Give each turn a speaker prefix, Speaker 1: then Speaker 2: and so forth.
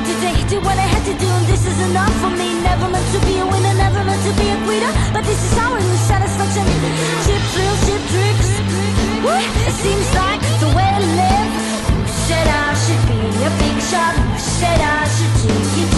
Speaker 1: today, did what I had to do, and this is enough for me. Never meant to be a winner, never meant to be a quitter, but this is how I lose satisfaction. Cheap thrills, cheap tricks. Woo! It seems like the way I live. Who said I should be a big shot? Who said I should take it?